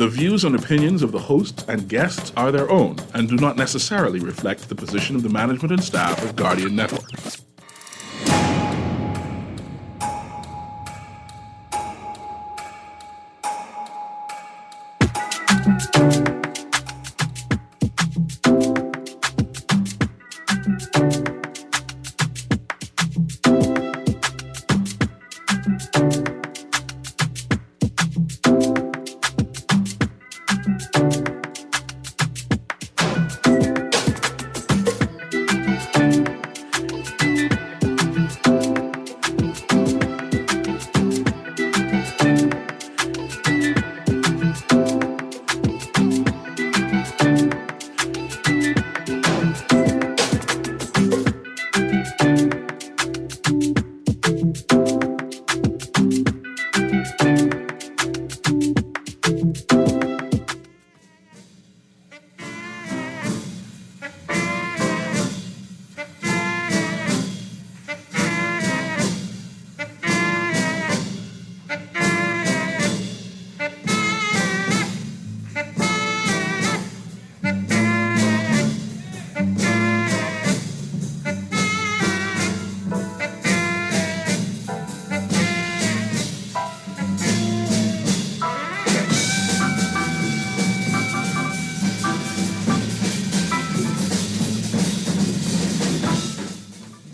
The views and opinions of the hosts and guests are their own and do not necessarily reflect the position of the management and staff of Guardian Network.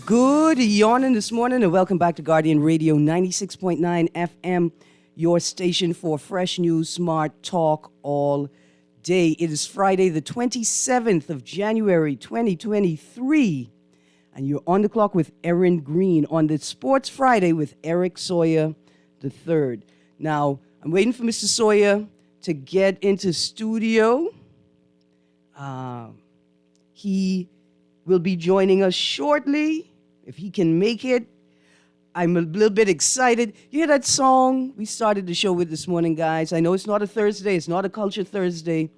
Good yawning this morning, and welcome back to Guardian Radio 96.9 FM, your station for fresh news, smart talk all day. It is Friday, the 27th of January, 2023, and you're on the clock with Erin Greene on the Sports Friday with Eric Sawyer III. Now, I'm waiting for Mr. Sawyer to get into studio. He will be joining us shortly. If he can make it, I'm a little bit excited. You hear that song we started the show with this morning, guys? I know it's not a Thursday. It's not a Culture Thursday.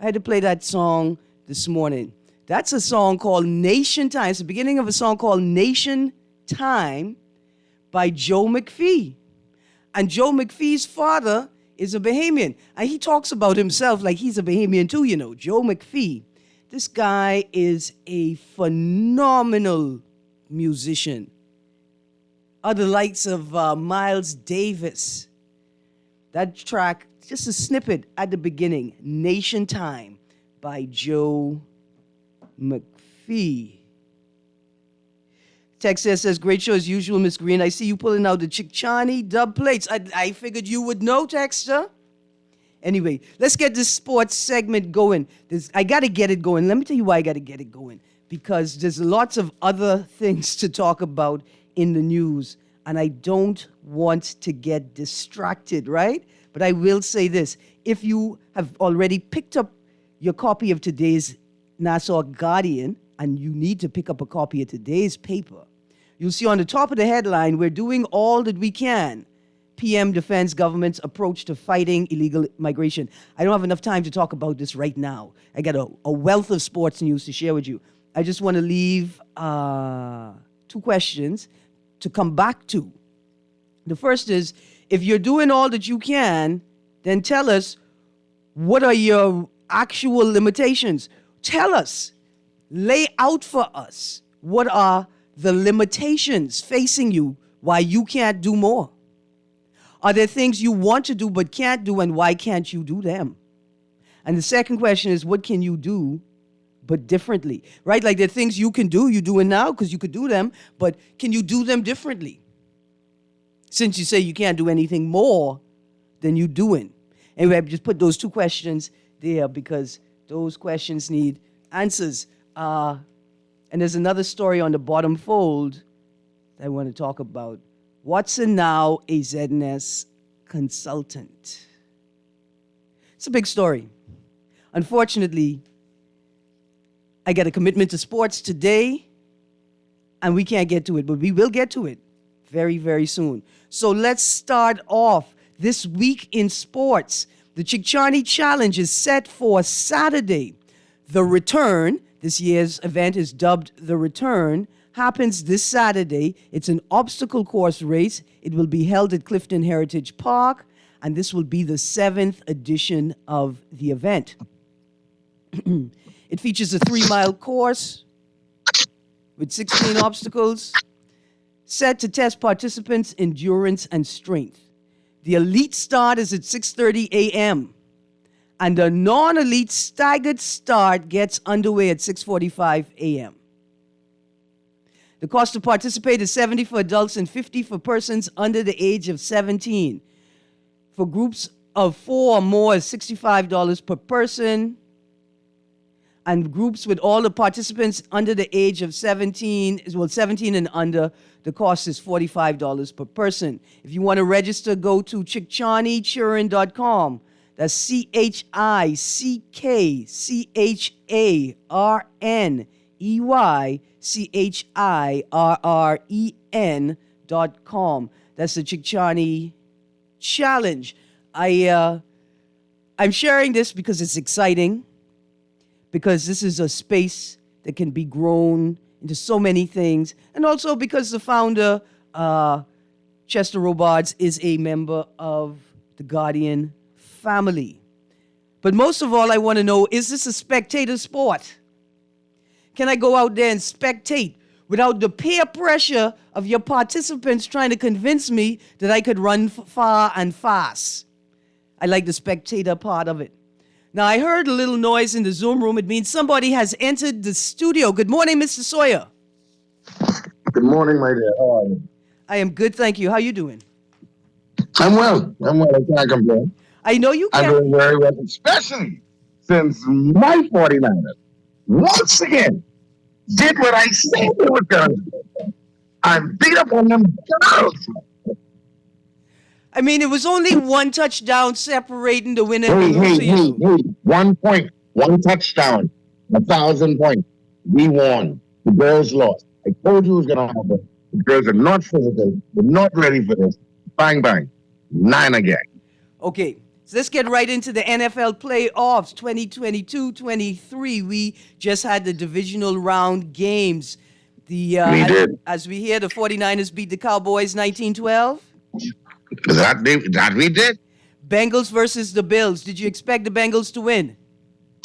I had to play that song this morning. That's a song called Nation Time. It's the beginning of a song called Nation Time by Joe McPhee. And Joe McPhee's father is a Bahamian. And he talks about himself like he's a Bahamian too, you know. Joe McPhee. This guy is a phenomenal musician. Other likes of Miles Davis. That track, just a snippet at the beginning, Nation Time by Joe McPhee. Text says, great show as usual, Miss Greene. I see you pulling out the Chickchani dub plates. I figured you would know, Texter. Anyway, let's get this sports segment going. I got to get it going. Let me tell you why I got to get it going. Because there's lots of other things to talk about in the news, and I don't want to get distracted, right? But I will say this. If you have already picked up your copy of today's Nassau Guardian, and you need to pick up a copy of today's paper, you'll see on the top of the headline, we're doing all that we can. PM defends government's approach to fighting illegal migration. I don't have enough time to talk about this right now. I got a wealth of sports news to share with you. I just want to leave two questions to come back to. The first is, if you're doing all that you can, then tell us, what are your actual limitations? Tell us, lay out for us, what are the limitations facing you, why you can't do more? Are there things you want to do but can't do, and why can't you do them? And the second question is, what can you do but differently, right? Like there are things you can do, you're doing now because you could do them, but can you do them differently? Since you say you can't do anything more than you're doing. Anyway, I just put those two questions there because those questions need answers. And there's another story on the bottom fold that I want to talk about. Watson now a ZNS consultant. It's a big story. Unfortunately, I got a commitment to sports today, and we can't get to it, but we will get to it very, very soon. So let's start off this week in sports. The Chickchani Challenge is set for Saturday. The Return, this year's event is dubbed The Return, happens this Saturday. It's an obstacle course race. It will be held at Clifton Heritage Park, and this will be the 7th edition of the event. It features a 3-mile course with 16 obstacles set to test participants' endurance and strength. The elite start is at 6:30 a.m., and the non-elite staggered start gets underway at 6:45 a.m. The cost to participate is $70 for adults and $50 for persons under the age of 17. For groups of 4 or more, is $65 per person. And groups with all the participants under the age of 17 and under, the cost is $45 per person. If you want to register, go to chickchaneychurin.com. That's ChickChaneyChirren.com. That's the Chickchaney Challenge. I'm sharing this because it's exciting, because this is a space that can be grown into so many things, and also because the founder, Chester Robards, is a member of the Guardian family. But most of all, I want to know, is this a spectator sport? Can I go out there and spectate without the peer pressure of your participants trying to convince me that I could run far and fast? I like the spectator part of it. Now, I heard a little noise in the Zoom room. It means somebody has entered the studio. Good morning, Mr. Sawyer. Good morning, my dear. How are you? I am good, thank you. How you doing? I'm well. I can't complain. I know you I'm can't. doing very well, especially since my 49ers once again did what I said they were going to do. I beat up on them girls. I mean, it was only one touchdown separating the winner and the loser. Hey. 1 point, 1 touchdown, 1,000 points. We won. The girls lost. I told you it was going to happen. The girls are not physical. They're not ready for this. Bang, bang. 9 again. Okay, so let's get right into the NFL playoffs 2022-23. We just had the divisional round games. We did. As we hear, the 49ers beat the Cowboys 19-12. That we did. Bengals versus the Bills. Did you expect the Bengals to win?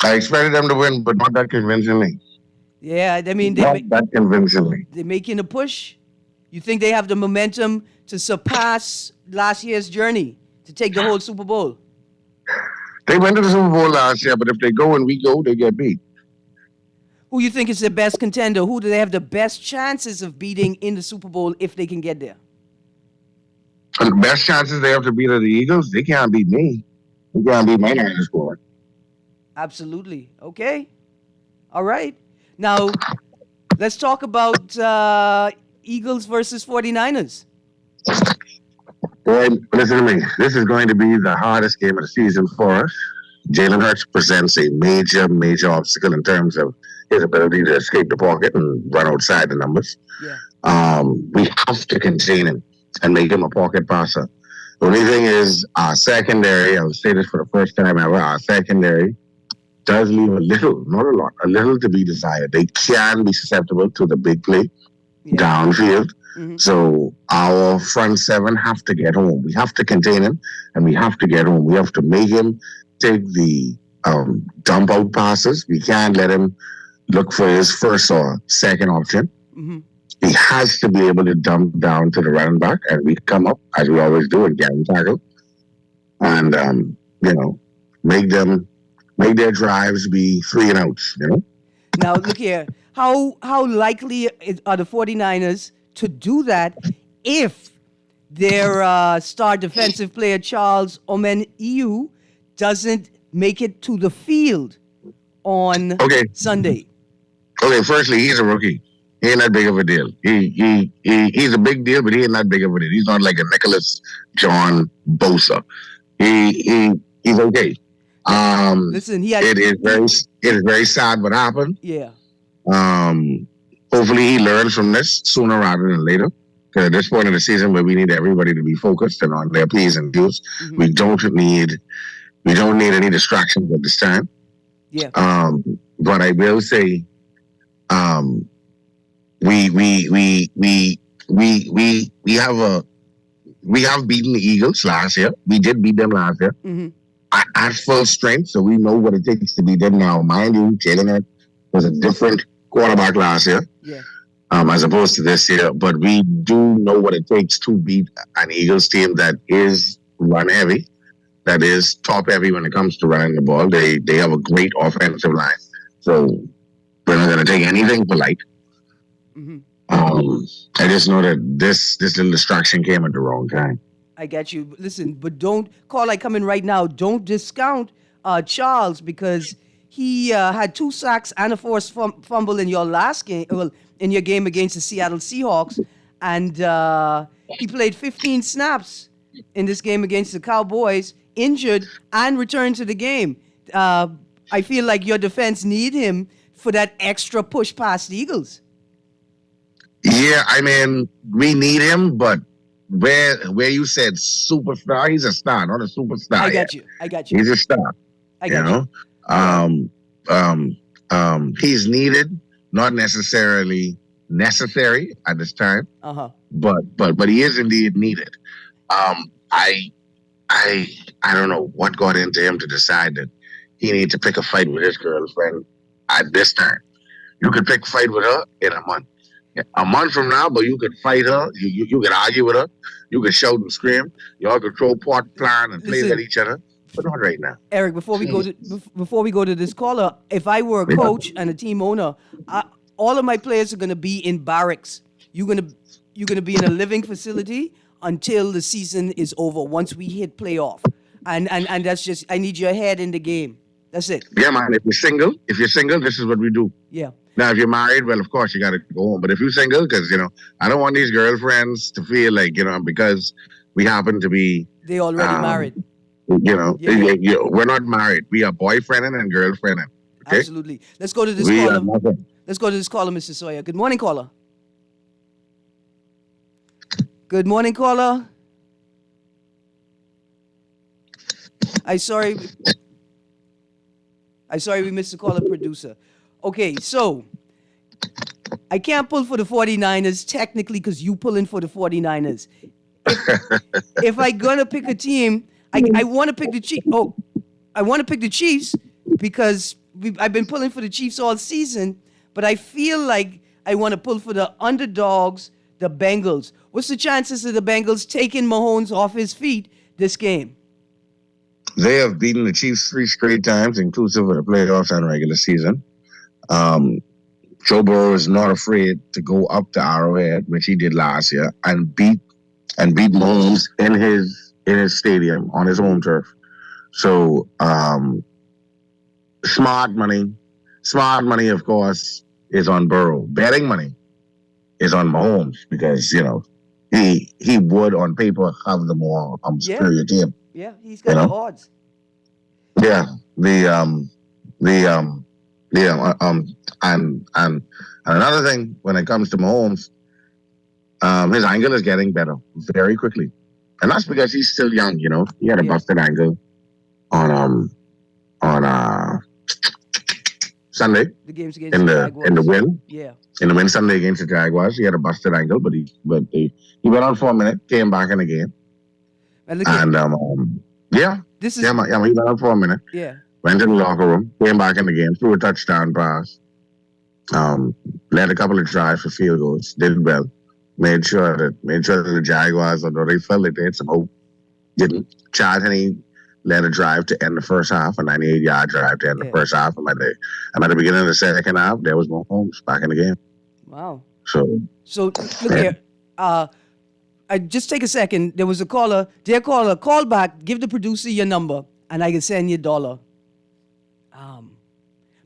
I expected them to win, but not that convincingly. Yeah, I mean, Not that convincingly. they're making a push. You think they have the momentum to surpass last year's journey, to take the whole Super Bowl? They went to the Super Bowl last year, but if they go and we go, they get beat. Who you think is the best contender? Who do they have the best chances of beating in the Super Bowl if they can get there? And the best chances they have to beat are the Eagles. They can't beat me. They can't beat my Niners squad. Absolutely. Okay. All right. Now, let's talk about Eagles versus 49ers. Boy, listen to me. This is going to be the hardest game of the season for us. Jalen Hurts presents a major obstacle in terms of his ability to escape the pocket and run outside the numbers. Yeah. We have to contain him and make him a pocket passer. The only thing is our secondary, I'll say this for the first time ever, our secondary does leave a little, not a lot, a little to be desired. They can be susceptible to the big play downfield. Mm-hmm. So our front seven have to get home. We have to contain him and we have to get home. We have to make him take the dump out passes. We can't let him look for his first or second option. Mm-hmm. He has to be able to dump down to the running back, and we come up, as we always do, and get him tackle. And, make their drives be 3 and outs, Now, look here. How likely are the 49ers to do that if their star defensive player, Charles Omenihu, doesn't make it to the field on Sunday? Okay, firstly, he's a rookie. He ain't that big of a deal. He's a big deal, but he ain't that big of a deal. He's not like a Nicholas John Bosa. He's okay. Listen, it is very sad what happened. Yeah. Hopefully he learns from this sooner rather than later. Because at this point in the season where we need everybody to be focused and on their P's and Q's, mm-hmm. we don't need any distractions at this time. Yeah. But I will say, we we have beaten the Eagles last year. We did beat them last year Mm-hmm. at full strength, so we know what it takes to beat them now. Mind you, Jalen was a different quarterback last year. Yeah. As opposed to this year, but we do know what it takes to beat an Eagles team that is run heavy, that is top heavy when it comes to running the ball. They have a great offensive line, so we're not going to take anything for light. Mm-hmm. I just know that this little distraction came at the wrong time. I get you. Listen, but don't call like coming right now. Don't discount Charles because he had 2 sacks and a forced fumble in your last game. Well, in your game against the Seattle Seahawks, and he played 15 snaps in this game against the Cowboys, injured and returned to the game. I feel like your defense need him for that extra push past the Eagles. Yeah, I mean, we need him, but where you said superstar, he's a star, not a superstar. I got you. I got you. He's a star. I got you. He's needed, not necessarily necessary at this time. But he is indeed needed. I don't know what got into him to decide that he needed to pick a fight with his girlfriend at this time. You could pick a fight with her in a month. A month from now, but you could fight her. You could argue with her. You could shout and scream. Y'all could throw pot plan and play with each other. But not right now. Eric, before we go to this caller, if I were a coach and a team owner, all of my players are going to be in barracks. You're going to be in a living facility until the season is over. Once we hit playoff, and that's just I need your head in the game. That's it. Yeah, man. If you're single, this is what we do. Yeah. Now, if you're married, well, of course you got to go home. But if you're single, because I don't want these girlfriends to feel like because we happen to be they already married. We're not married. We are boyfriending and girlfriending. Okay? Absolutely. Let's go to this caller. Let's go to this caller, Mr. Sawyer. Good morning, caller. Good morning, caller. I'm sorry we missed the caller, producer. Okay, so I can't pull for the 49ers technically because you pulling for the 49ers. If I gonna pick a team, I want to pick the Chiefs. Oh, I want to pick the Chiefs because I've been pulling for the Chiefs all season, but I feel like I want to pull for the underdogs, the Bengals. What's the chances of the Bengals taking Mahomes off his feet this game? They have beaten the Chiefs 3 straight times, inclusive of the playoffs and regular season. Joe Burrow is not afraid to go up to Arrowhead, which he did last year, and beat Mahomes in his stadium on his home turf. So smart money, of course, is on Burrow. Betting money is on Mahomes because he would on paper have the more superior team. Yeah, he's got the odds. Yeah, and another thing when it comes to Mahomes, his angle is getting better very quickly, and that's because he's still young. He had a busted ankle on Sunday. The games against the Jaguars. In the win. Yeah. In the win Sunday against the Jaguars, he had a busted ankle, but he went on for a minute, came back in the game, and he went on for a minute. Yeah. Went in the locker room, came back in the game, threw a touchdown pass, led a couple of drives for field goals, did well, made sure that the Jaguars, although they felt like they had some hope, didn't. Chad Henne led a drive to end the first half, a 98-yard drive to end the first half. And at the beginning of the second half, there was Mahomes back in the game. Wow. So look here. I just take a second. There was a caller. Dear caller, call back. Give the producer your number, and I can send you $1.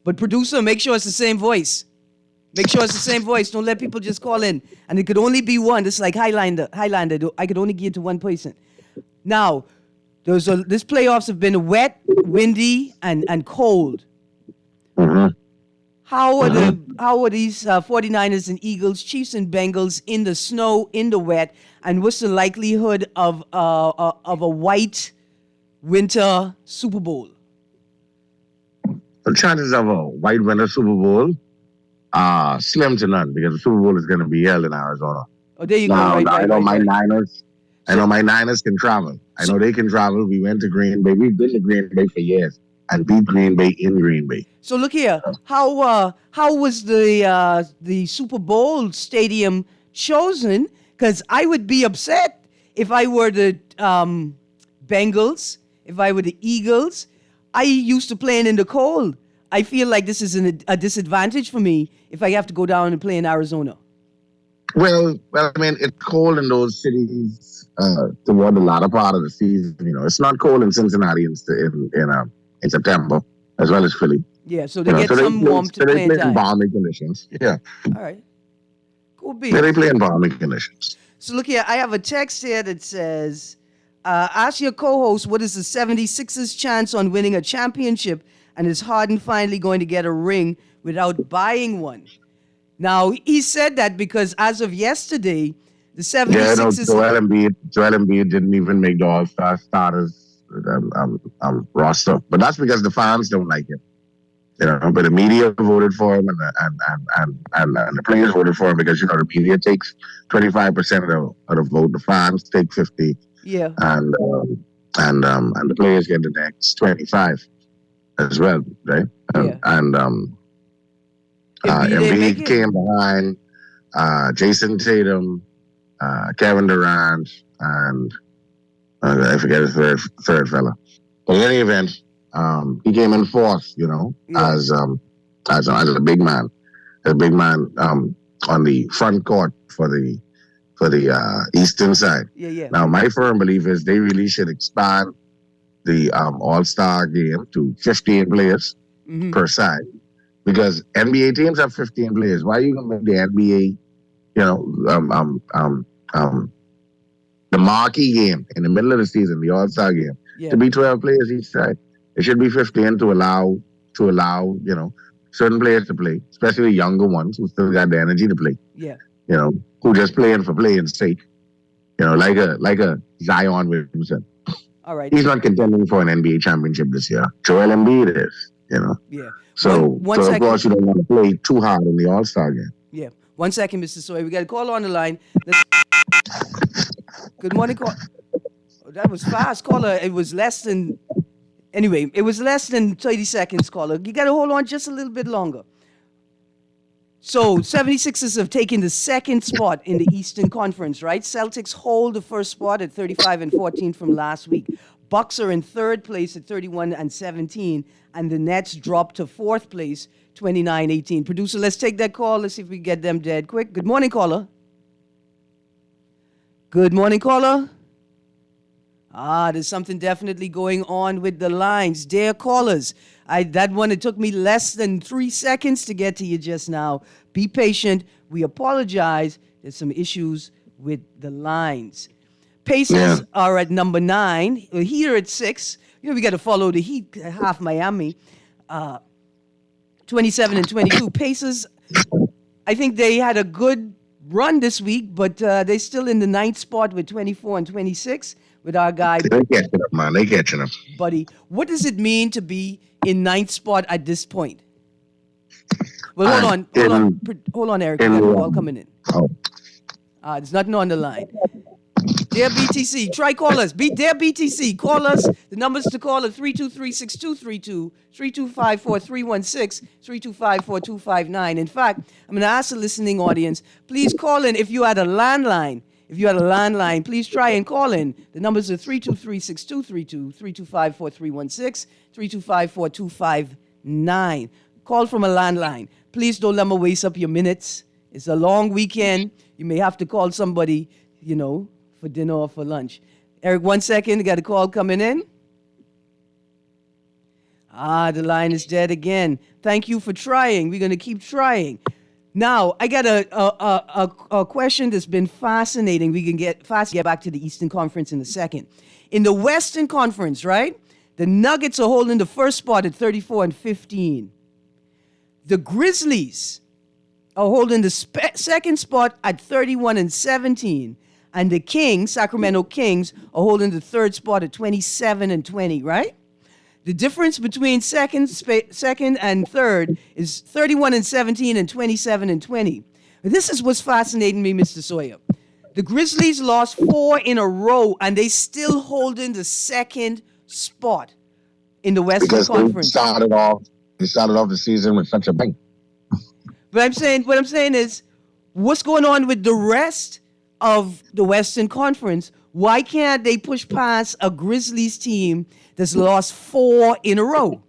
But producer, make sure it's the same voice. Make sure it's the same voice. Don't let people just call in. And it could only be one. It's like Highlander. I could only give it to one person. Now, this playoffs have been wet, windy, and cold. Mm-hmm. How are these 49ers and Eagles, Chiefs and Bengals in the snow, in the wet, and what's the likelihood of a white winter Super Bowl? The chances of a white winter Super Bowl are slim to none because the Super Bowl is going to be held in Arizona. Oh, there you go. I know my Niners. I know my Niners can travel. I know they can travel. We went to Green Bay. We've been to Green Bay for years and beat Green Bay in Green Bay. So look here, how was the Super Bowl stadium chosen? Because I would be upset if I were the Bengals, if I were the Eagles. I used to playing in the cold. I feel like this is a disadvantage for me if I have to go down and play in Arizona. Well, I mean, it's cold in those cities toward the latter part of the season. You know, it's not cold in Cincinnati in September, as well as Philly. Yeah, so they get some warmth to play in balmy conditions. Yeah. All right. Cool beans. Yeah, they play in balmy conditions. So look here, I have a text here that says, ask your co-host what is the 76ers chance on winning a championship, and is Harden finally going to get a ring without buying one? Now, he said that because as of yesterday, the 76ers... Yeah, Joel Embiid didn't even make the All-Star starters roster. But that's because the fans don't like him. You know, but the media voted for him and the players voted for him because, you know, the media takes 25% of the vote. The fans take 50. Yeah. And the players get the next 25 as well, right? Yeah. Embiid came behind Jason Tatum, Kevin Durant, and I forget his third fella. But in any event, he came in fourth, you know, as a big man, on the front court for the Eastern side. Yeah. Now, my firm belief is they really should expand the All-Star game to 15 players per side, because NBA teams have 15 players. Why are you going to make the NBA, you know, the marquee game in the middle of the season, the All-Star game, to be 12 players each side? It should be 15 to allow, you know, certain players to play, especially the younger ones who still got the energy to play. Yeah. You know, who just playing for playing's sake. You know, like a Zion Williamson. All right. He's not contending for an NBA championship this year. Joel Embiid is, you know. Yeah. So of course you don't want to play too hard in the All-Star game. Yeah. 1 second, Mr. Sawyer. We got a call on the line. Good morning, call. Oh, that was fast, caller. It was less than 30 seconds, caller. You got to hold on just a little bit longer. So, 76ers have taken the second spot in the Eastern Conference, right? Celtics hold the first spot at 35-14 from last week. Bucks are in third place at 31-17, and the Nets drop to fourth place, 29-18. Producer, let's take that call. Let's see if we can get them dead quick. Good morning, caller. Good morning, caller. There's something definitely going on with the lines. Dear callers, it took me less than 3 seconds to get to you just now. Be patient. We apologize. There's some issues with the lines. Pacers are at number 9. Heat are at 6. You know, we got to follow the Heat, half Miami. 27-22. Pacers, I think they had a good run this week, but they're still in the 9th spot with 24-26. With our guy. They're catching up, man. They're catching up. Buddy, what does it mean to be in 9th spot at this point? Well, hold on, Eric. We got a call coming in. Oh. There's nothing on the line. Dear BTC, try call us. Dear BTC, call us. The numbers to call are 323-6232, 325-4316, 325-4259. In fact, I'm going to ask the listening audience, please call in if you had a landline. If you had a landline, please try and call in. The numbers are 323-6232, 325-4316, 325-4259. Call from a landline. Please don't let me waste up your minutes. It's a long weekend. You may have to call somebody, you know, for dinner or for lunch. Eric, 1 second. I got a call coming in. The line is dead again. Thank you for trying. We're going to keep trying. Now, I got a question that's been fascinating. We can get back to the Eastern Conference in a second. In the Western Conference, right, the Nuggets are holding the first spot at 34-15. The Grizzlies are holding the second spot at 31-17. And the Kings, Sacramento Kings, are holding the third spot at 27-20, right? The difference between second and third is 31-17 and 27-20. This is what's fascinating me, Mr. Sawyer. The Grizzlies lost 4 in a row, and they still holding the second spot in the Western Because Conference. they started off the season with such a bang. But what I'm saying is, what's going on with the rest of the Western Conference? Why can't they push past a Grizzlies team that's lost 4 in a row?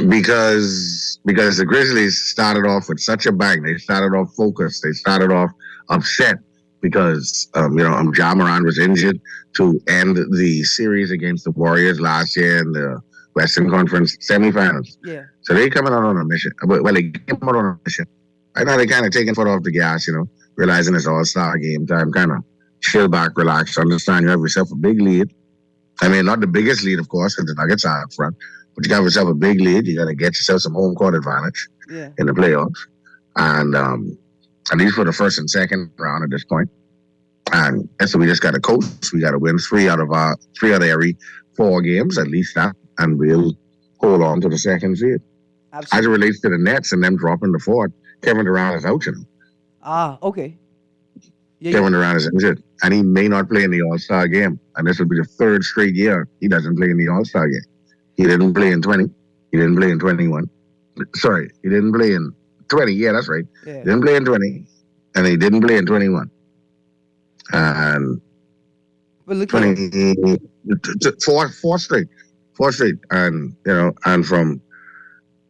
Because the Grizzlies started off with such a bang. They started off focused. They started off upset because Ja Morant was injured to end the series against the Warriors last year in the Western Conference semifinals. Yeah. So they coming out on a mission. Well, they came out on a mission. Right now they kind of taking foot off the gas, realizing it's All-Star game time, kind of chill back, relax, understand you have yourself a big lead. I mean, not the biggest lead, of course, because the Nuggets are up front. But you got yourself a big lead. You got to get yourself some home court advantage in the playoffs. And at least for the first and second round at this point. And so we just got to coast. We got to win three out of every 4 games, at least that. And we'll hold on to the second seed. As it relates to the Nets and them dropping the 4th, Kevin Durant is out, Okay. Yeah, Kevin Durant is injured. And he may not play in the All-Star game. And this will be the 3rd straight year he doesn't play in the All-Star game. He didn't play in 20. He didn't play in 21. Sorry, he didn't play in 20. Yeah, that's right. Yeah. He didn't play in 20. And he didn't play in 21. And but look 4 straight. 4 straight. And, and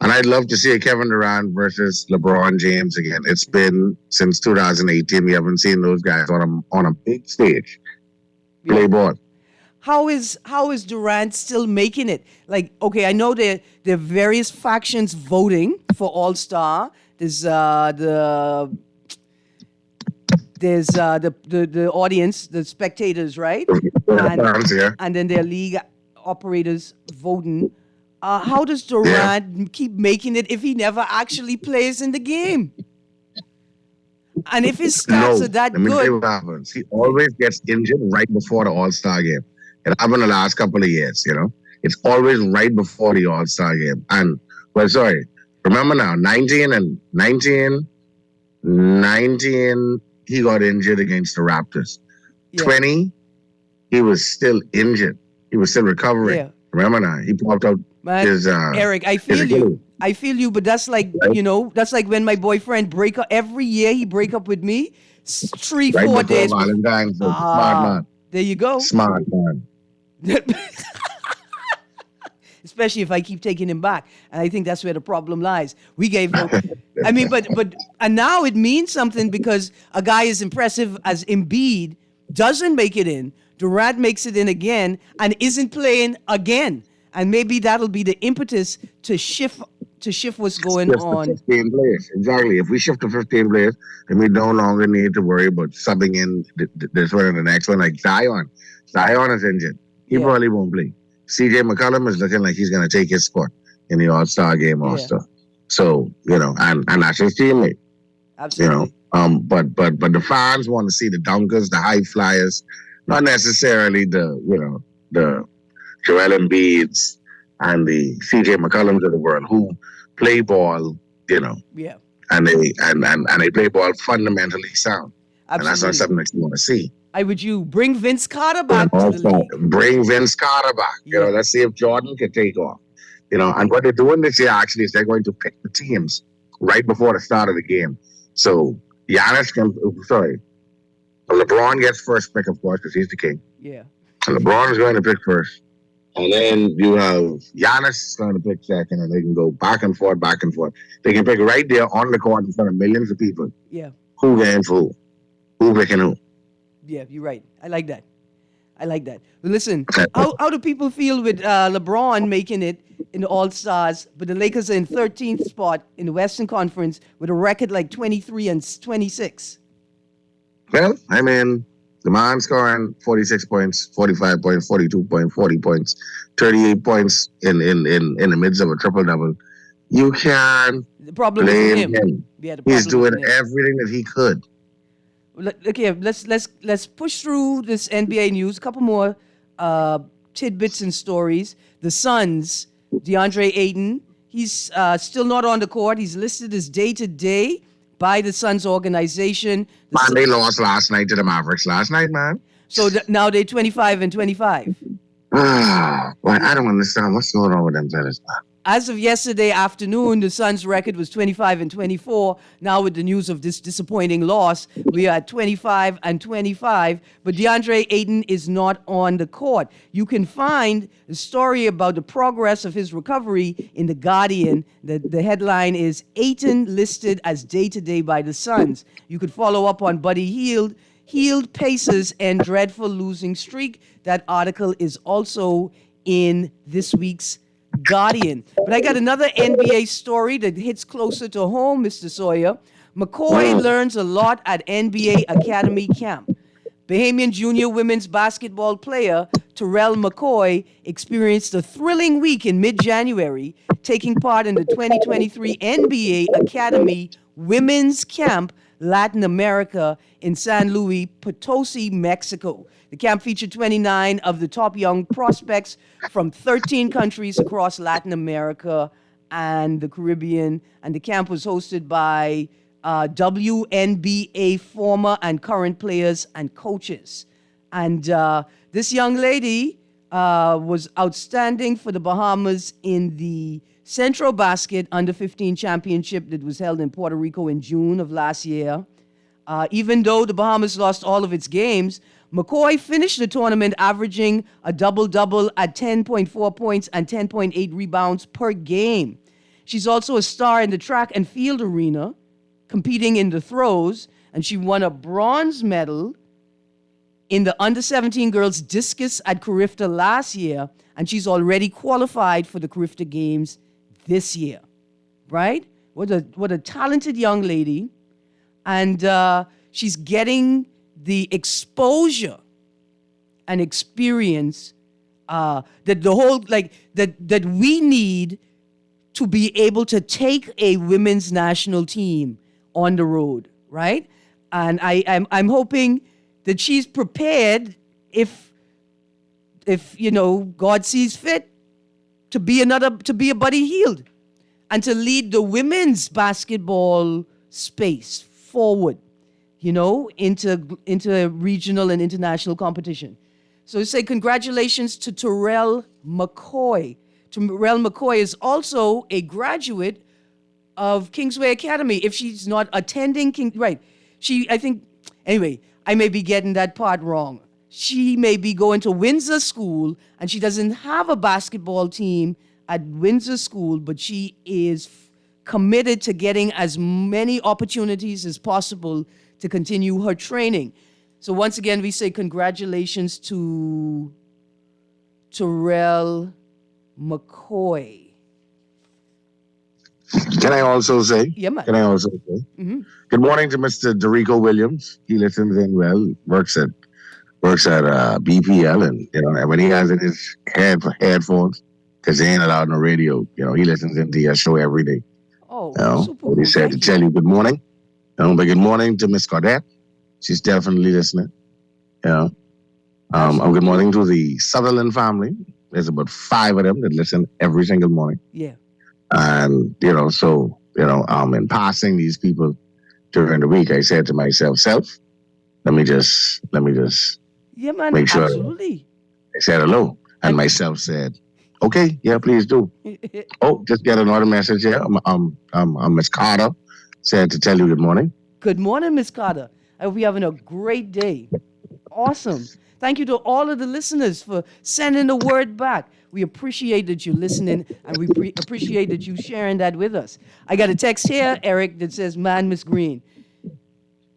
I'd love to see a Kevin Durant versus LeBron James again. It's been since 2018. We haven't seen those guys on a big stage play ball. How is Durant still making it? Like, okay, I know there are various factions voting for All-Star. There's the audience, the spectators, right? And then there are league operators voting. How does Durant keep making it if he never actually plays in the game? And if his stats are that good, he always gets injured right before the All-Star game. It happened the last couple of years, It's always right before the All-Star game. And, remember now, 19, he got injured against the Raptors. Yeah. 20, he was still injured. He was still recovering. Yeah. Remember now, he popped out his... Eric, I feel you. I feel you, but that's like, that's like when my boyfriend break up. Every year he break up with me, 3-4 days. Valentine's, smart man. There you go. Smart man. Especially if I keep taking him back. And I think that's where the problem lies. We gave him, I mean, but and now it means something because a guy as impressive as Embiid doesn't make it in. Durant makes it in again and isn't playing again. And maybe that'll be the impetus to shift what's going on. 15 players. Exactly. If we shift to 15 players, then we no longer need to worry about subbing in this one and the next one. Like Zion. Zion is injured. He probably won't play. CJ McCollum is looking like he's going to take his spot in the All-Star game also. So, and that's his teammate. Absolutely. But the fans want to see the dunkers, the high flyers, not necessarily the Joel Embiids and the CJ McCollums of the world who play ball, Yeah. And they play ball fundamentally sound. Absolutely. And that's not something that you want to see. Would you bring Vince Carter back to the league? Bring Vince Carter back. Let's see if Jordan can take off. And what they're doing this year actually is they're going to pick the teams right before the start of the game. So LeBron gets first pick, of course, because he's the king. Yeah. And LeBron is going to pick first. And then you have Giannis is going to pick second, and they can go back and forth, back and forth. They can pick right there on the court in front of millions of people. Yeah. Who gains who? Who picking who? Yeah, you're right. I like that. But listen, how do people feel with LeBron making it in the All-Stars, but the Lakers are in 13th spot in the Western Conference with a record like 23-26? Well, I mean, the man scoring 46 points, 45 points, 42 points, 40 points, 38 points in the midst of a triple-double. You can blame him. He's doing everything that he could. Okay, let's push through this NBA news. A couple more tidbits and stories. The Suns, DeAndre Ayton, he's still not on the court. He's listed as day-to-day, by the Suns organization. Man, they lost last night to the Mavericks last night, man. So now they're 25-25. Well, I don't understand what's going on with them fellas, man. As of yesterday afternoon, the Suns' record was 25-24. Now, with the news of this disappointing loss, we are at 25-25. But DeAndre Ayton is not on the court. You can find the story about the progress of his recovery in The Guardian. The headline is Ayton listed as day-to-day by the Suns. You could follow up on Buddy Hield Pacers and dreadful losing streak. That article is also in this week's Guardian. But I got another NBA story that hits closer to home, Mr. Sawyer. McCoy learns a lot at NBA Academy camp. Bahamian junior women's basketball player Terrell McCoy experienced a thrilling week in mid-January, taking part in the 2023 NBA Academy Women's Camp Latin America in San Luis Potosi, Mexico. The camp featured 29 of the top young prospects from 13 countries across Latin America and the Caribbean. And the camp was hosted by WNBA former and current players and coaches. And this young lady was outstanding for the Bahamas in the Centro Basket Under-15 Championship that was held in Puerto Rico in June of last year. Even though the Bahamas lost all of its games, McCoy finished the tournament averaging a double-double at 10.4 points and 10.8 rebounds per game. She's also a star in the track and field arena, competing in the throws, and she won a bronze medal in the under-17 girls discus at Carifta last year, and she's already qualified for the Carifta Games this year, right? What a talented young lady. And she's getting the exposure and experience that the whole, like, that we need to be able to take a women's national team on the road, right? And I'm hoping that she's prepared if you know, God sees fit, to be a Buddy Hield and to lead the women's basketball space forward, you know, into regional and international competition. So say congratulations to Terrell McCoy. Terrell McCoy is also a graduate of Kingsway Academy. If she's not attending right. Anyway, I may be getting that part wrong. She may be going to Windsor School, and she doesn't have a basketball team at Windsor School, but she is committed to getting as many opportunities as possible to continue her training. So once again, we say congratulations to Terrell McCoy. Can I also say? Yeah, man. Can I also say? Mm-hmm. Good morning to Mr. Dorico Williams. He listens in well, works at BPL, and you know, when he has in his headphones, because they ain't allowed on the radio, you know, he listens into your show every day. Oh, you know, super cool. He said to tell you good morning. But good morning to Miss Caudette. She's definitely listening. You know, good morning to the Sutherland family. There's about 5 of them that listen every single morning. Yeah. And you know, so you know, in passing these people during the week, I said to myself, let me just yeah, man, make sure absolutely. I said hello, and myself said, okay, yeah, please do. Oh, just get another message here. Miss Carter said to tell you good morning. Good morning, Miss Carter. I hope you're having a great day. Awesome. Thank you to all of the listeners for sending the word back. We appreciate that you're listening, and we appreciate that you sharing that with us. I got a text here, Eric, that says, man, Miss Greene,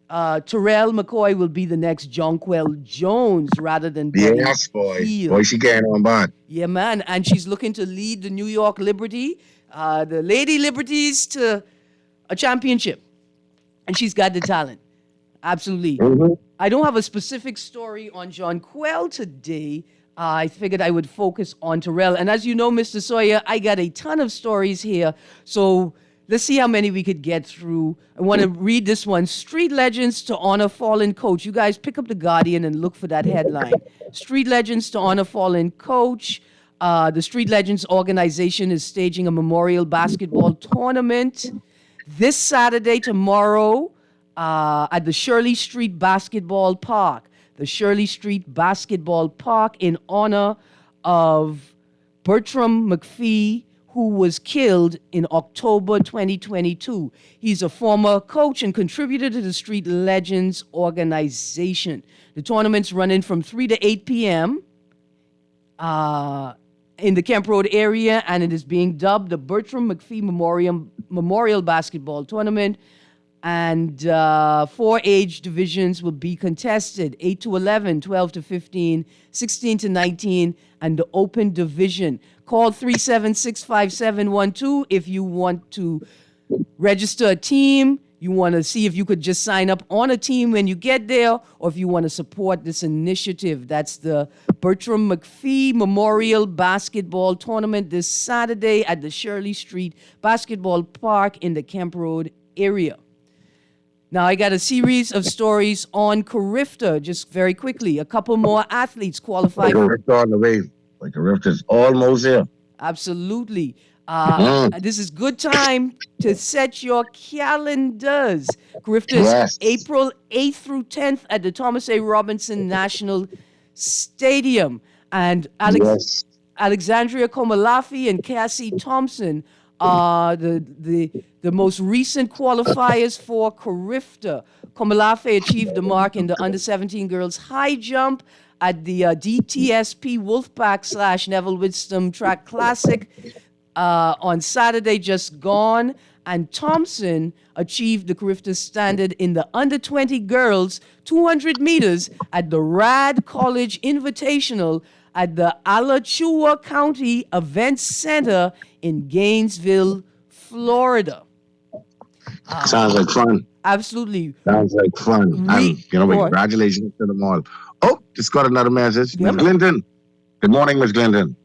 Terrell McCoy will be the next Jonquel Jones rather than Buddy Yes, boy. Hield. Boy, she getting on board. Yeah, man. And she's looking to lead the New York Liberty, the Lady Liberties, to a championship. And she's got the talent. Absolutely. Mm-hmm. I don't have a specific story on Jonquel today. I figured I would focus on Terrell. And as you know, Mr. Sawyer, I got a ton of stories here. So let's see how many we could get through. I want to read this one. Street Legends to Honor Fallen Coach. You guys pick up The Guardian and look for that headline. Street Legends to Honor Fallen Coach. The Street Legends organization is staging a memorial basketball tournament this Saturday, tomorrow, at the Shirley Street Basketball Park. The Shirley Street Basketball Park in honor of Bertram McPhee, who was killed in October 2022. He's a former coach and contributor to the Street Legends organization. The tournament's running from 3 to 8 p.m. In the Kemp Road area, and it is being dubbed the Bertram McPhee Memorial Basketball Tournament. And 4 age divisions will be contested: 8 to 11, 12 to 15, 16 to 19, and the open division. Call 376-5712 if you want to register a team. You want to see if you could just sign up on a team when you get there, or if you want to support this initiative. That's the Bertram McPhee Memorial Basketball Tournament this Saturday at the Shirley Street Basketball Park in the Kemp Road area. Now, I got a series of stories on Carifta, just very quickly. A couple more athletes qualified. Carifta on the way. Like Carifta's almost here. Absolutely. This is good time to set your calendars. Carifta is April 8th through 10th at the Thomas A. Robinson National Stadium. And Alexandria Komalafi and Cassie Thompson are the most recent qualifiers for Carifta. Komalafe achieved the mark in the under-17 girls high jump at the DTSP Wolfpack / Neville Wisdom Track Classic on Saturday just gone. And Thompson achieved the Carifta standard in the under-20 girls 200 meters at the Rad College Invitational at the Alachua County Events Center in Gainesville, Florida. Sounds like fun. Absolutely. Sounds like fun. Congratulations to them all. Oh, just got another message. Miss Clinton. Good morning, Miss Clinton.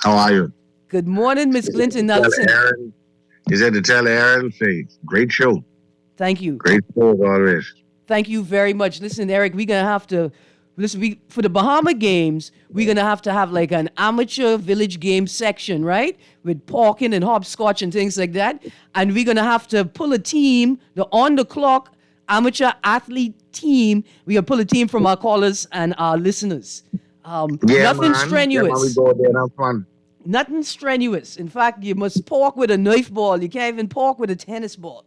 How are you? Good morning, Miss Clinton. Now listen. Erin, he said to tell Erin, say, great show. Thank you. Great show as always. Thank you very much. Listen, Eric, we're going to have to, for the Bahama Games, we're going to have like an amateur village game section, right? With parking and hopscotch and things like that. And we're going to have to pull a team, the on-the-clock amateur athlete team. We're going to pull a team from our callers and our listeners. Nothing strenuous. Yeah, we go there and have fun. Nothing strenuous. In fact, you must park with a knife ball. You can't even park with a tennis ball.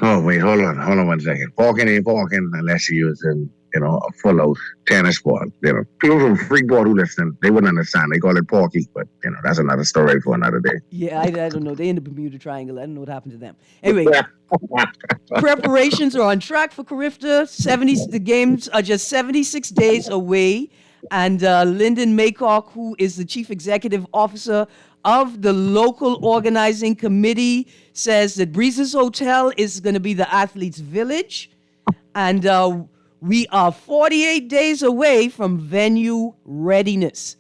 Oh, wait, hold on 1 second. Parking ain't parking unless you're using, a full-out tennis ball. People from Freeport who listen, they wouldn't understand. They call it porky, but, that's another story for another day. Yeah, I don't know. They in the Bermuda Triangle. I don't know what happened to them. Anyway, preparations are on track for Carifta. The games are just 76 days away. And Lyndon Maycock, who is the chief executive officer of the local organizing committee, says that Breezes Hotel is going to be the athletes' village. And we are 48 days away from venue readiness.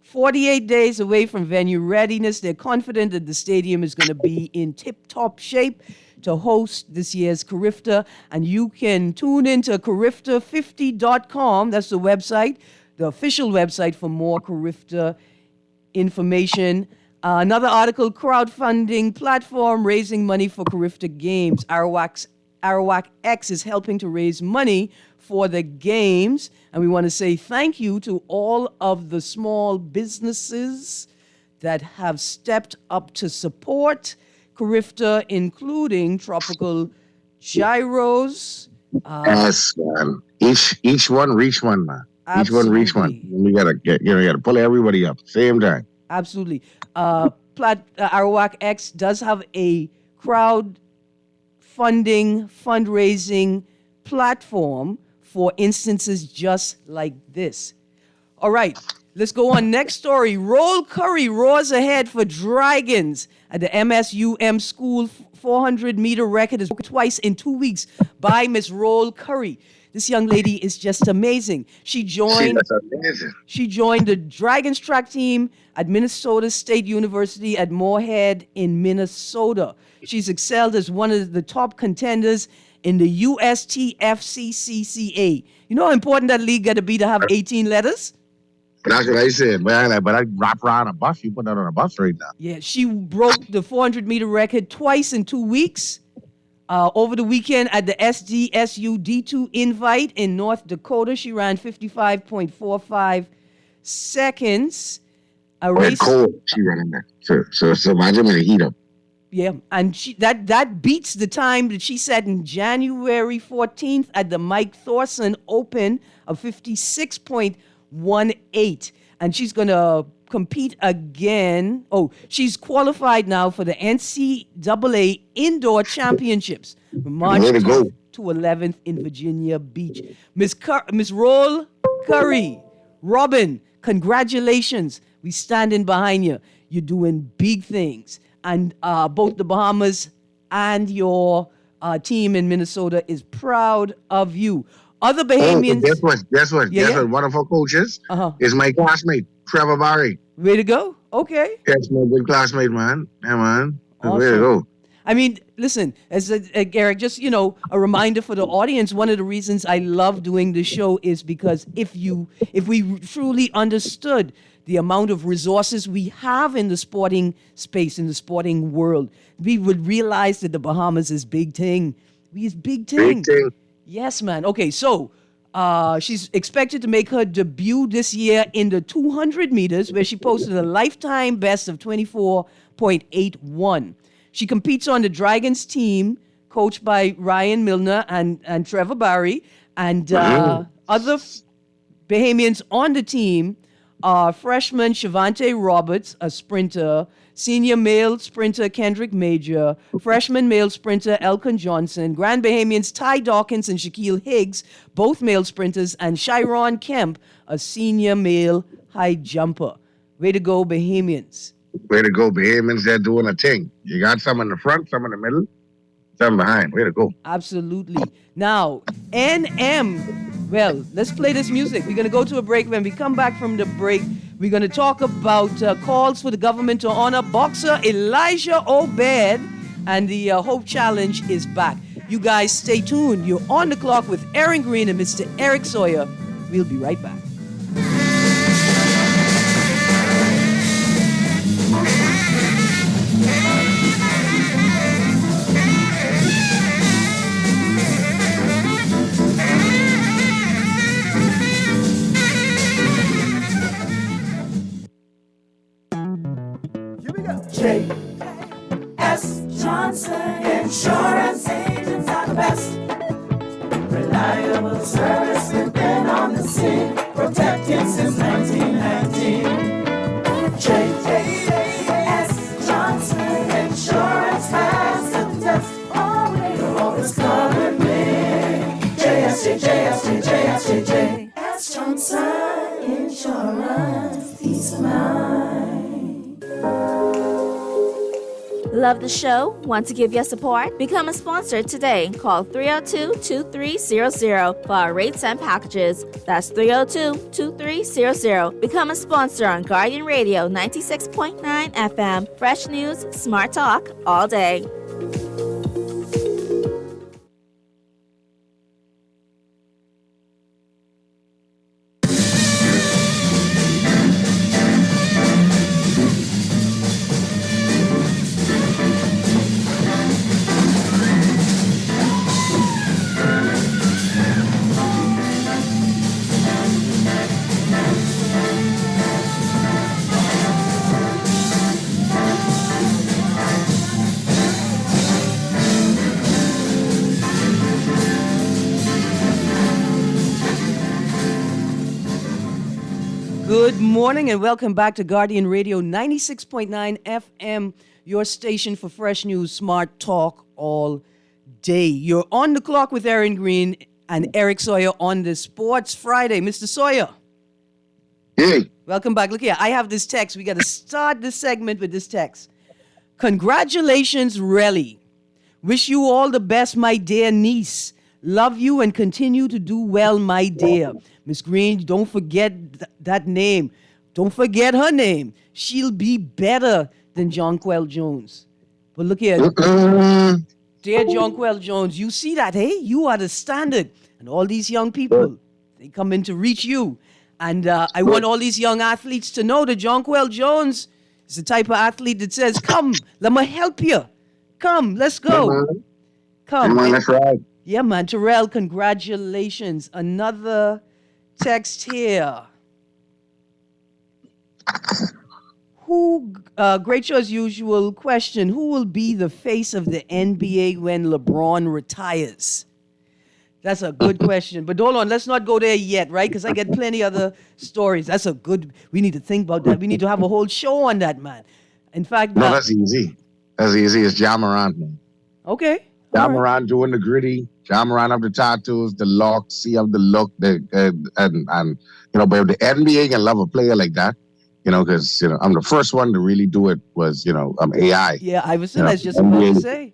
48 days away from venue readiness. They're confident that the stadium is going to be in tip-top shape to host this year's Carifta. And you can tune into Carifta50.com. That's the website, the official website for more Carifta information. Another article, crowdfunding platform raising money for Carifta Games. Arawak X is helping to raise money for the games. And we want to say thank you to all of the small businesses that have stepped up to support Carifta, including Tropical Gyros. Yes, man. Each one reach one, man. Each one reach one. We gotta pull everybody up same time. Absolutely. Arawak X does have a crowdfunding fundraising platform for instances just like this. All right, let's go on. Next story. Roll Curry roars ahead for Dragons at the MSUM school 400-meter record is broken twice in 2 weeks by Miss Roll Curry. This young lady is just amazing. She joined the Dragons track team at Minnesota State University at Moorhead in Minnesota. She's excelled as one of the top contenders in the USTFCCCA. You know how important that league got to be to have 18 letters? That's what I said. But I wrap around a bus. You put that on a bus right now. Yeah, she broke the 400-meter record twice in 2 weeks. Over the weekend at the SDSU D2 Invite in North Dakota, she ran 55.45 seconds. It's cold. She running that. So imagine in the heat up. Yeah, and that beats the time that she set in January 14th at the Mike Thorson Open of 56.18. And she's going to compete again. Oh, she's qualified now for the NCAA Indoor Championships from March 10th to 11th in Virginia Beach. Miss Roll Curry, Robin, congratulations. We standing behind you. You're doing big things. And both the Bahamas and your team in Minnesota is proud of you. Other Bahamians. Guess what? One of our coaches is my classmate, Trevor Barry. Way to go. Okay. That's my good classmate, man. Yeah, man. Awesome. Way to go. I mean, listen, as Eric, just, a reminder for the audience, one of the reasons I love doing the show is because if we truly understood the amount of resources we have in the sporting space, in the sporting world, we would realize that the Bahamas is big thing. We is big thing. Big thing. Yes, man. Okay, so she's expected to make her debut this year in the 200 meters, where she posted a lifetime best of 24.81. She competes on the Dragons team, coached by Ryan Milner and Trevor Barry, and other Bahamians on the team are freshman Shavante Roberts, a sprinter, senior male sprinter Kendrick Major, freshman male sprinter Elkin Johnson, Grand Bahamians Ty Dawkins and Shaquille Higgs, both male sprinters, and Chiron Kemp, a senior male high jumper. Way to go, Bahamians. Way to go, Bahamians. They're doing a thing. You got some in the front, some in the middle, some behind. Way to go. Absolutely. Now, NM. Well, let's play this music. We're going to go to a break. When we come back from the break, we're going to talk about calls for the government to honor boxer Elijah Obed, and the Hope Challenge is back. You guys stay tuned. You're on the clock with Erin Greene and Mr. Eric Sawyer. We'll be right back. J.S. Johnson Insurance agents are the best. Reliable service, we've been on the scene, protected since 1919. J.S. Johnson Insurance has the test. You're always covered me. J.S. Johnson Insurance, peace of mind. Love the show? Want to give your support? Become a sponsor today. Call 302-2300 for our rates and packages. That's 302-2300. Become a sponsor on Guardian Radio 96.9 FM. Fresh news, smart talk, all day. Good morning and welcome back to Guardian Radio 96.9 FM, your station for fresh news, smart talk all day. You're on the clock with Erin Greene and Eric Sawyer on the Sports Friday. Mr. Sawyer. Hey. Welcome back. Look here, I have this text. We got to start this segment with this text. Congratulations, Relly. Wish you all the best, my dear niece. Love you and continue to do well, my dear. Miss Greene, don't forget that name. Don't forget her name. She'll be better than Jonquel Jones. But look here. Dear Jonquel Jones, you see that, hey? You are the standard. And all these young people, they come in to reach you. And I want all these young athletes to know that Jonquel Jones is the type of athlete that says, come, let me help you. Come, let's go. Come. Man, that's right. Yeah, man. Terrell, congratulations. Another text here. Great show as usual. Question: who will be the face of the NBA when LeBron retires? That's a good question. But hold on, let's not go there yet, right? Because I get plenty other stories. That's a good, we need to think about that. We need to have a whole show on that, man. In fact, No, that's easy. That's easy. It's Ja Morant, man. okay. Ja All right. Morant doing the gritty. Ja Morant of the tattoos, the locks, he of the look, and but if the NBA can love a player like that, because I'm the first one to really do it. Was AI. Yeah, Iverson, I was just about to NBA say.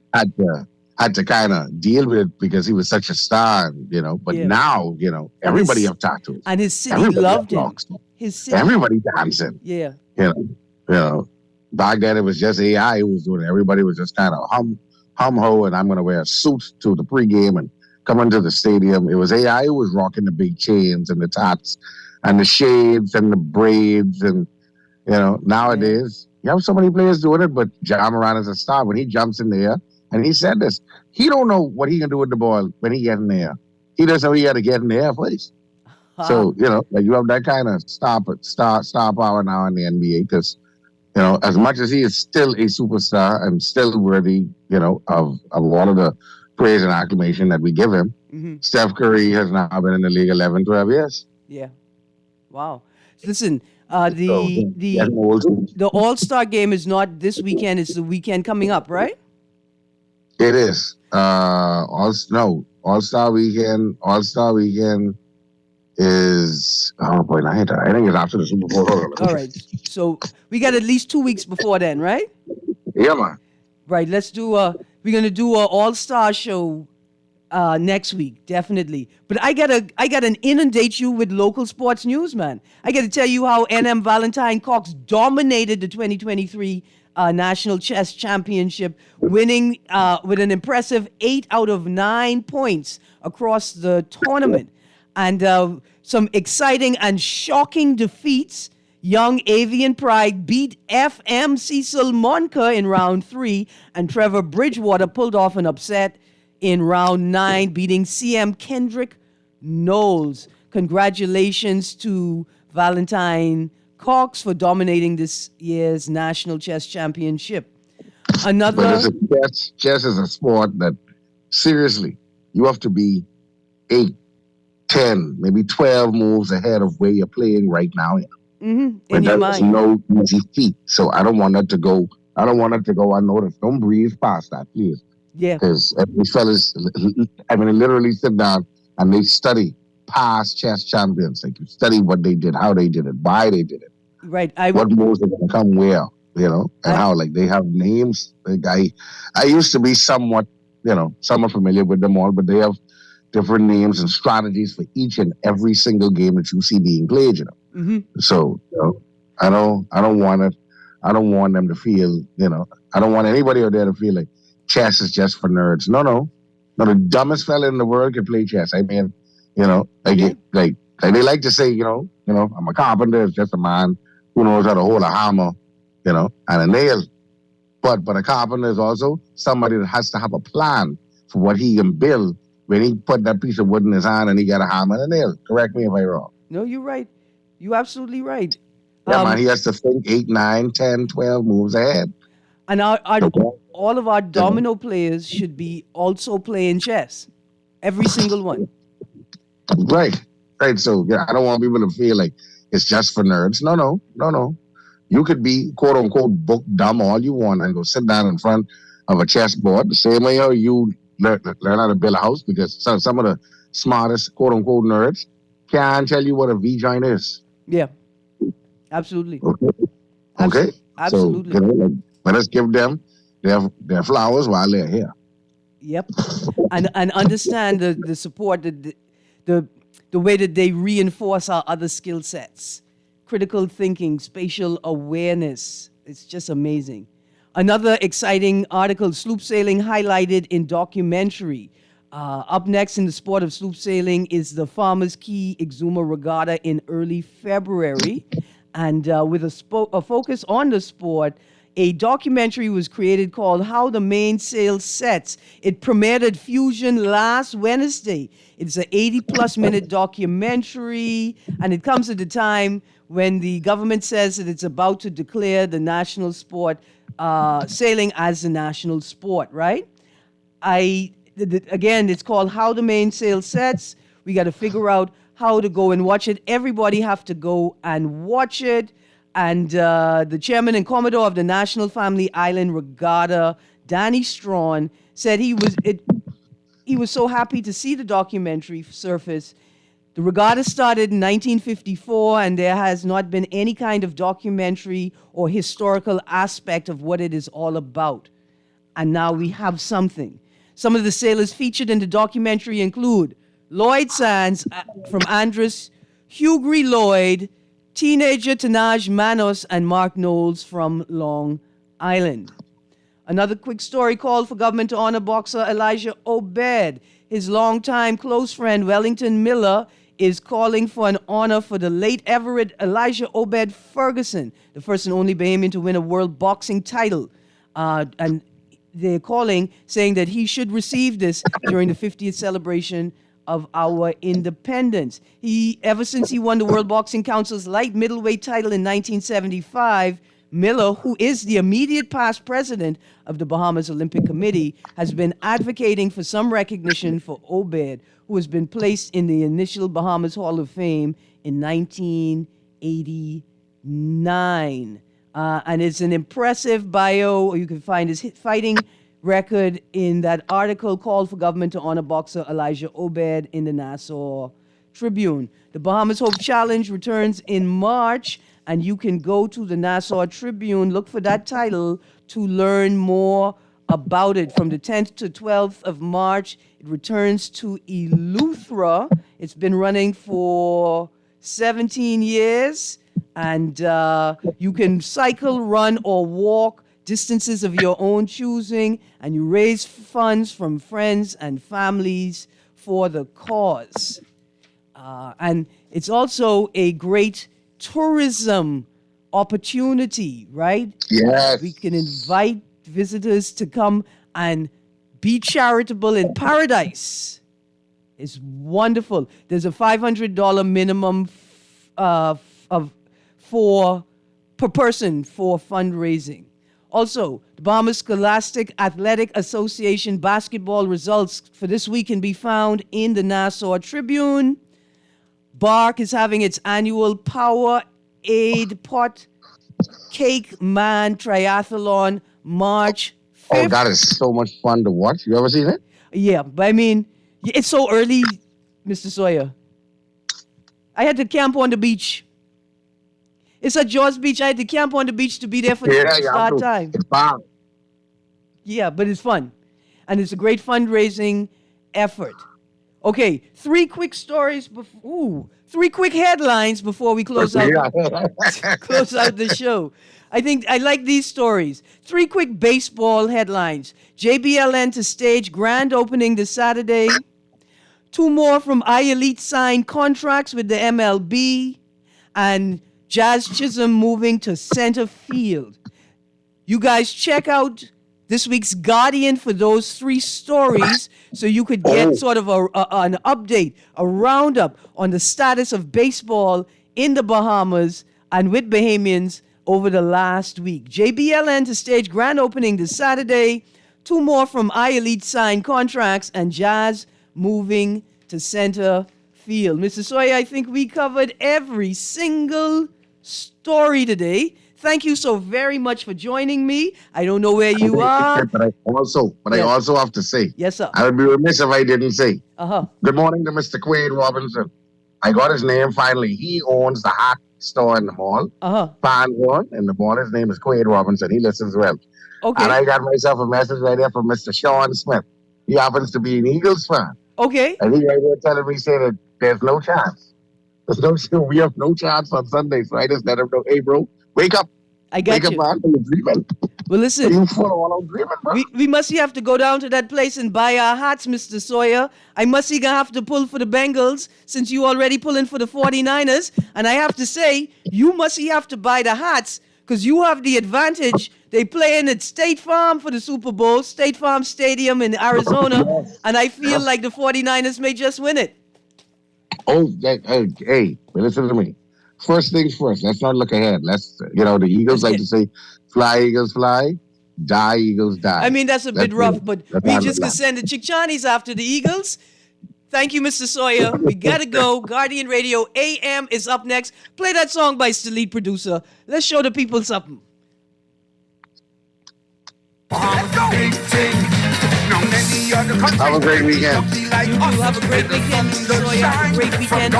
had to kind of deal with it because he was such a star, But Yeah. now, everybody have tattoos. And his city Everybody loved have him. locks. His city. Everybody dancing. Yeah. You know. Back then it was just AI who was doing it. Everybody was just kind of hum ho, and I'm gonna wear a suit to the pregame and come into the stadium. It was AI who was rocking the big chains and the tats and the shades and the braids, and nowadays you have so many players doing it, but Ja Morant is a star. When he jumps in the air, and he said this, he don't know what he can do with the ball when he get in the air. He doesn't know he got to get in the air first. So like you have that kind of star power now in the NBA because. As much as he is still a superstar and still worthy, of all of the praise and acclamation that we give him, Steph Curry has now been in the league 11, 12 years. Yeah. Wow. Listen, So, the All-Star game is not this weekend, it's the weekend coming up, right? it is. All-Star Weekend is I think it's after the Super Bowl. All right. So we got at least 2 weeks before then, right? Yeah, man. Right. Let's do we're gonna do a all-star show next week, definitely. But I gotta inundate you with local sports news, man. I gotta tell you how NM Valentine Cox dominated the 2023 National Chess Championship, winning with an impressive 8 out of 9 points across the tournament. And some exciting and shocking defeats. Young Avian Pride beat FM Cecil Monca in round 3, and Trevor Bridgewater pulled off an upset in round 9, beating CM Kendrick Knowles. Congratulations to Valentine Cox for dominating this year's National Chess Championship. Chess is a sport that, seriously, you have to be 8, 10, maybe 12 moves ahead of where you're playing right now. In your There's mind. no easy feat. So I don't want that to go unnoticed. Don't breeze past that, please. Yeah. Because these fellas, they literally sit down and they study past chess champions. Like you study what they did, how they did it, why they did it. Right. What moves are going to come where, and how, like, they have names. Like I used to be somewhat familiar with them all, but they have different names and strategies for each and every single game that you see being played, So, I don't want it. I don't want them to feel, I don't want anybody out there to feel like chess is just for nerds. No, the dumbest fella in the world can play chess. I mean, like they like to say, I'm a carpenter. It's just a man who knows how to hold a hammer, and a nail. But a carpenter is also somebody that has to have a plan for what he can build when he put that piece of wood in his hand and he got a hammer and a nail. Correct me if I'm wrong. No, you're right. You're absolutely right. Yeah, man, he has to think 8, 9, 10, 12 moves ahead. And all of our domino players should be also playing chess. Every single one. Right. So, I don't want people to feel like it's just for nerds. No. You could be, quote unquote, book dumb all you want and go sit down in front of a chessboard the same way you learn how to build a house, because some of the smartest, quote unquote, nerds can't tell you what a V-joint is. Yeah. Absolutely. Okay. Absolutely. So, let us give them their flowers while they're here. Yep. And understand the support, the way that they reinforce our other skill sets. Critical thinking, spatial awareness. It's just amazing. Another exciting article, sloop sailing highlighted in documentary. Up next in the sport of sloop sailing is the Farmers Key Exuma Regatta in early February. And with a focus on the sport, a documentary was created called How the Mainsail Sets. It premiered at Fusion last Wednesday. It's an 80-plus minute documentary, and it comes at a time when the government says that it's about to declare the national sport, sailing as a national sport, right? Again, it's called How the Mainsail Sets. We got to figure out how to go and watch it. Everybody have to go and watch it. And the chairman and commodore of the National Family Island Regatta, Danny Strawn, said he was so happy to see the documentary surface. The regatta started in 1954, and there has not been any kind of documentary or historical aspect of what it is all about. And now we have something. Some of the sailors featured in the documentary include Lloyd Sands from Andros, Hugh Lloyd, teenager Tanaj Manos, and Mark Knowles from Long Island. Another quick story called for government to honor boxer Elijah Obed. His longtime close friend Wellington Miller is calling for an honor for the late Everett Elijah Obed Ferguson, the first and only Bahamian to win a world boxing title. And they're calling, saying that he should receive this during the 50th celebration of our independence. Ever since he won the World Boxing Council's light middleweight title in 1975, Miller, who is the immediate past president of the Bahamas Olympic Committee, has been advocating for some recognition for Obed, who has been placed in the initial Bahamas Hall of Fame in 1989. And it's an impressive bio. You can find his fighting record in that article called for government to honor boxer Elijah Obed in the Nassau Tribune. The Bahamas Hope Challenge returns in March, and you can go to the Nassau Tribune, look for that title to learn more about it. From the 10th to 12th of March, it returns to Eleuthera. It's been running for 17 years. And you can cycle, run, or walk distances of your own choosing, and you raise funds from friends and families for the cause. And it's also a great tourism opportunity, right? Yes. We can invite visitors to come and be charitable in paradise. It's wonderful. There's a $500 minimum per person for fundraising. Also, the Bahamas Scholastic Athletic Association basketball results for this week can be found in the Nassau Tribune. BARC is having its annual Power Aid Pot Cake Man Triathlon March 5th. Oh, that is so much fun to watch. You ever seen it? Yeah, but I mean, it's so early, Mr. Sawyer. I had to camp on the beach. It's at Jaws Beach. I had to camp on the beach to be there for the start time. It's fun. Yeah, but it's fun. And it's a great fundraising effort. Okay, three quick headlines before we close out close out the show. I think I like these stories. Three quick baseball headlines. JBLN to stage grand opening this Saturday. Two more from iElite signed contracts with the MLB. And Jazz Chisholm moving to center field. You guys check out this week's Guardian for those three stories so you could get sort of an update, a roundup on the status of baseball in the Bahamas and with Bahamians over the last week. JBLN to stage grand opening this Saturday. Two more from iElite signed contracts, and Jazz moving to center field. Mr. Sawyer, I think we covered every single story today. Thank you so very much for joining me. I don't know where you are. But I also have to say, yes, sir. I would be remiss if I didn't say, Uh-huh. good morning to Mr. Quaid Robinson. I got his name finally. He owns the hat store in the mall. Uh-huh. Fanhorn in the mall. His name is Quaid Robinson. He listens well. Okay. And I got myself a message right there from Mr. Sean Smith. He happens to be an Eagles fan. Okay. And he right there telling me, saying that there's no chance. We have no chance on Sunday. So I just let him know, hey, bro, wake up. I got wake you. up, man. You're dreaming. Well, listen. You full all out dreaming, bro. We must have to go down to that place and buy our hats, Mr. Sawyer. I must gonna have to pull for the Bengals since you already pulling for the 49ers. And I have to say, you must have to buy the hats because you have the advantage They playing at State Farm for the Super Bowl, State Farm Stadium in Arizona, and I feel like the 49ers may just win it. Oh, hey, listen to me. First things first. Let's not look ahead. The Eagles like to say, "Fly, Eagles, fly. Die, Eagles, die." I mean, that's a bit rough, but we not just look could send the Chickchanis after the Eagles. Thank you, Mr. Sawyer. We gotta go. Guardian Radio AM is up next. Play that song by Lead Producer. Let's show the people something. Have a great weekend. You have a great weekend, Mr. Sawyer. Have a great weekend.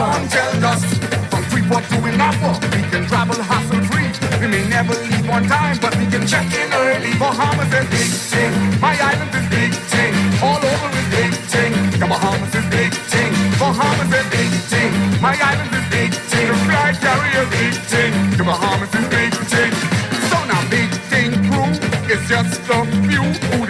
We can travel hassle-free. We may never leave on time, but we can check in early. Bahamas is big thing. My island is big thing. All over is big thing. The Bahamas is big thing. Bahamas is big thing. My island is big thing. The flight carrier big thing. The Bahamas is big thing. So now big thing crew is just a few who